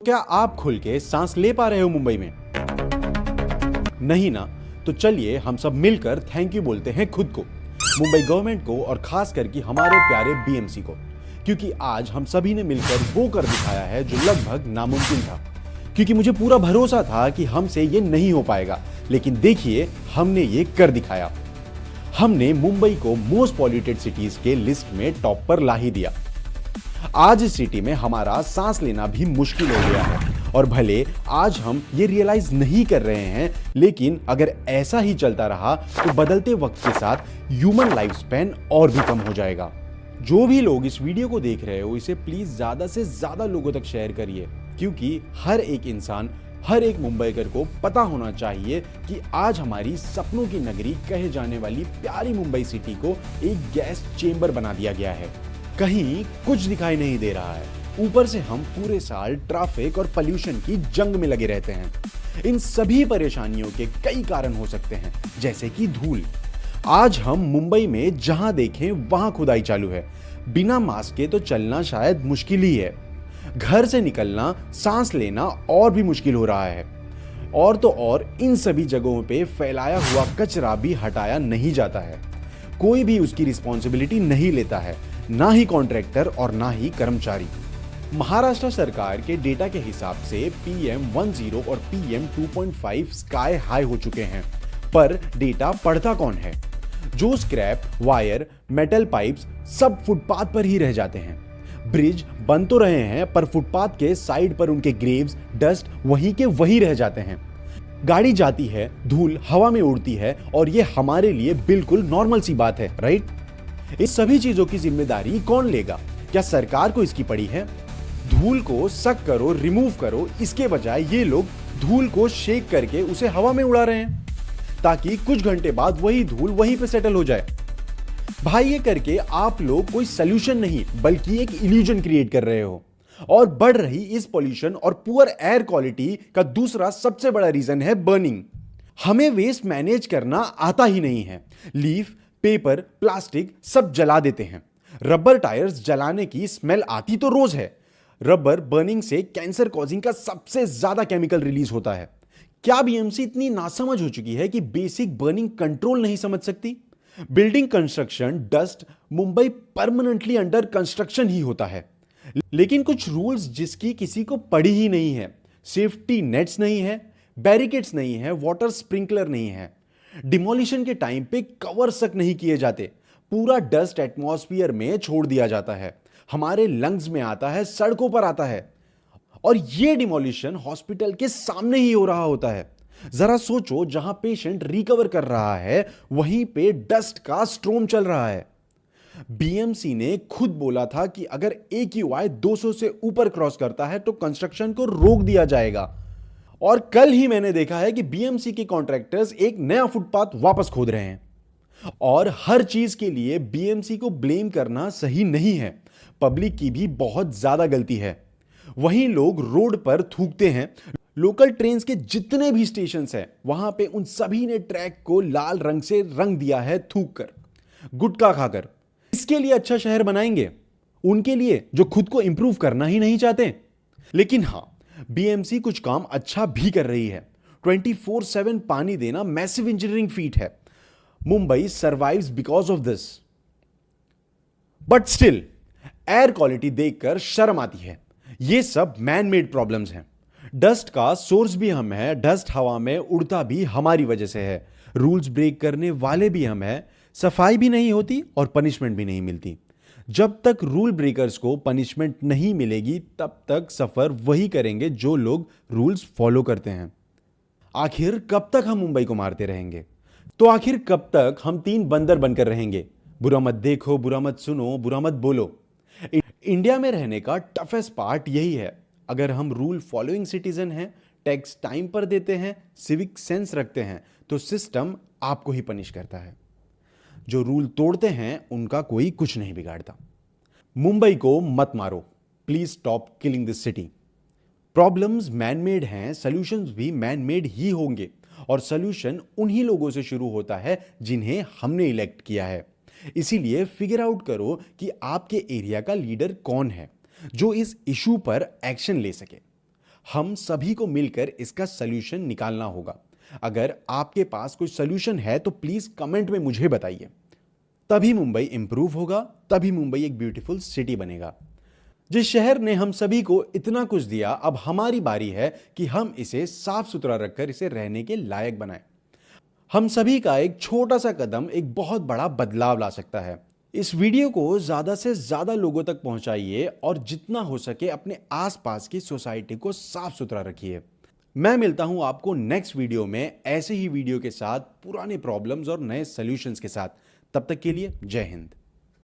क्या आप खुल के सांस ले पा रहे हो मुंबई में? नहीं ना? तो चलिए हम सब मिलकर थैंक यू बोलते हैं खुद को, मुंबई गवर्नमेंट को और खास करके हमारे प्यारे बीएमसी को, क्योंकि आज हम सभी ने मिलकर वो कर दिखाया है जो लगभग नामुमकिन था। क्योंकि मुझे पूरा भरोसा था कि हमसे ये नहीं हो पाएगा, लेकिन देखिए हमने ये कर दिखाया। हमने मुंबई को मोस्ट पॉल्यूटेड सिटीज के लिस्ट में टॉप पर ला ही दिया। आज इस सिटी में हमारा सांस लेना भी मुश्किल हो गया है, और भले आज हम ये रियलाइज नहीं कर रहे हैं, लेकिन अगर ऐसा ही चलता रहा तो बदलते वक्त के साथ ह्यूमन लाइफ स्पैन और भी कम हो जाएगा। जो भी लोग इस वीडियो को देख रहे हो, इसे प्लीज ज्यादा से ज्यादा लोगों तक शेयर करिए, क्योंकि हर एक इंसान, हर एक मुंबईकर को पता होना चाहिए कि आज हमारी सपनों की नगरी कहे जाने वाली प्यारी मुंबई सिटी को एक गैस चेंबर बना दिया गया है। कहीं कुछ दिखाई नहीं दे रहा है, ऊपर से हम पूरे साल ट्रैफिक और पोल्यूशन की जंग में लगे रहते हैं। इन सभी परेशानियों के कई कारण हो सकते हैं, जैसे कि धूल। आज हम मुंबई में जहां देखें वहां खुदाई चालू है। बिना मास्क के तो चलना शायद मुश्किल ही है। घर से निकलना, सांस लेना और भी मुश्किल हो रहा है। और तो और इन सभी जगहों पे फैलाया हुआ कचरा भी हटाया नहीं जाता है। कोई भी उसकी रिस्पॉन्सिबिलिटी नहीं लेता है, ना ही कॉन्ट्रैक्टर और ना ही कर्मचारी। महाराष्ट्र सरकार के डेटा के हिसाब से PM10 और PM2.5 स्काई हाई हो चुके हैं, पर डेटा पढ़ता कौन है? जो स्क्रैप, वायर, मेटल पाइप्स सब फुटपाथ पर ही रह जाते हैं। ब्रिज बन तो रहे हैं, पर फुटपाथ के साइड पर उनके ग्रेव्स, डस्ट वहीं के वहीं रह जाते हैं। गाड़ी जाती है, धूल हवा में उड़ती है, और ये हमारे लिए बिल्कुल नॉर्मल सी बात है, राइट? इस सभी चीजों की जिम्मेदारी कौन लेगा? क्या सरकार को इसकी पड़ी है? धूल को सक करो, रिमूव करो, इसके बजाय ये लोग धूल को शेक करके उसे हवा में उड़ा रहे हैं, ताकि कुछ घंटे बाद वही धूल वहीं पे सेटल हो जाए। भाई ये करके आप लोग कोई सोल्यूशन नहीं, बल्कि एक इल्यूजन क्रिएट कर रहे हो। और बढ़ रही इस पॉल्यूशन और पुअर एयर क्वालिटी का दूसरा सबसे बड़ा रीजन है बर्निंग। हमें वेस्ट मैनेज करना आता ही नहीं है। लीफ, पेपर, प्लास्टिक सब जला देते हैं। रबर टायर्स जलाने की स्मेल आती तो रोज है। रबर बर्निंग से कैंसर कॉजिंग का सबसे ज्यादा केमिकल रिलीज होता है। क्या बीएमसी इतनी नासमझ हो चुकी है कि बेसिक बर्निंग कंट्रोल नहीं समझ सकती? Building construction, dust, Mumbai permanently under construction ही होता है, लेकिन कुछ रूल्स जिसकी किसी को पड़ी ही नहीं है। सेफ्टी नेट्स नहीं है, बैरिकेड्स नहीं है, वाटर स्प्रिंकलर नहीं है, डिमोलिशन के टाइम पे कवर तक नहीं किए जाते, पूरा डस्ट एटमॉस्फेयर में छोड़ दिया जाता है, हमारे लंग्स में आता है, सड़कों पर आता है, और यह डिमोलिशन हॉस्पिटल के सामने ही हो रहा होता है। जरा सोचो, जहां पेशेंट रिकवर कर रहा है वहीं पे डस्ट का स्ट्रोम चल रहा है। बीएमसी ने खुद बोला था कि अगर AQI 200 से ऊपर क्रॉस करता है तो कंस्ट्रक्शन को रोक दिया जाएगा। और कल ही मैंने देखा है कि बीएमसी के कॉन्ट्रैक्टर्स एक नया फुटपाथ वापस खोद रहे हैं। और हर चीज के लिए बीएमसी को ब्लेम करना सही नहीं है। पब्लिक की भी बहुत ज्यादा गलती है। वहीं लोग रोड पर थूकते हैं। लोकल ट्रेन्स के जितने भी स्टेशन हैं, वहां पे उन सभी ने ट्रैक को लाल रंग से रंग दिया है, थूक कर, गुटखा खाकर। इसके लिए अच्छा शहर बनाएंगे उनके लिए जो खुद को इंप्रूव करना ही नहीं चाहते। लेकिन हां, बीएमसी कुछ काम अच्छा भी कर रही है। 24/7 पानी देना मैसिव इंजीनियरिंग फीट है। Mumbai survives because of this. But still air quality देखकर शर्म आती है। ये सब मैन मेड प्रॉब्लम्स हैं। डस्ट का सोर्स भी हम हैं, डस्ट हवा में उड़ता भी हमारी वजह से है, रूल्स ब्रेक करने वाले भी हम हैं, सफाई भी नहीं होती और पनिशमेंट भी नहीं मिलती। जब तक रूल ब्रेकर्स को पनिशमेंट नहीं मिलेगी, तब तक सफर वही करेंगे जो लोग रूल्स फॉलो करते हैं। आखिर कब तक हम मुंबई को मारते रहेंगे? तो आखिर कब तक हम तीन बंदर बनकर रहेंगे? बुरा मत देखो, बुरा मत सुनो, बुरा मत बोलो। इंडिया में रहने का टफेस्ट पार्ट यही है। अगर हम रूल फॉलोइंग सिटीजन हैं, टैक्स टाइम पर देते हैं, सिविक सेंस रखते हैं, तो सिस्टम आपको ही पनिश करता है। जो रूल तोड़ते हैं उनका कोई कुछ नहीं बिगाड़ता। मुंबई को मत मारो, please stop killing this city. Problems man made हैं, सॉल्यूशंस भी मैन मेड ही होंगे, और सॉल्यूशन उन्हीं लोगों से शुरू होता है जिन्हें हमने इलेक्ट किया है। इसीलिए फिगर आउट करो कि आपके एरिया का लीडर कौन है जो इस इशू पर एक्शन ले सके। हम सभी को मिलकर इसका सलूशन निकालना होगा। अगर आपके पास कोई सलूशन है तो प्लीज कमेंट में मुझे बताइए। तभी मुंबई इंप्रूव होगा, तभी मुंबई एक ब्यूटीफुल सिटी बनेगा। जिस शहर ने हम सभी को इतना कुछ दिया, अब हमारी बारी है कि हम इसे साफ सुथरा रखकर इसे रहने के लायक बनाएं। हम सभी का एक छोटा सा कदम एक बहुत बड़ा बदलाव ला सकता है। इस वीडियो को ज्यादा से ज्यादा लोगों तक पहुंचाइए और जितना हो सके अपने आसपास की सोसाइटी को साफ सुथरा रखिए। मैं मिलता हूं आपको नेक्स्ट वीडियो में ऐसे ही वीडियो के साथ, पुराने प्रॉब्लम्स और नए सॉल्यूशंस के साथ। तब तक के लिए जय हिंद।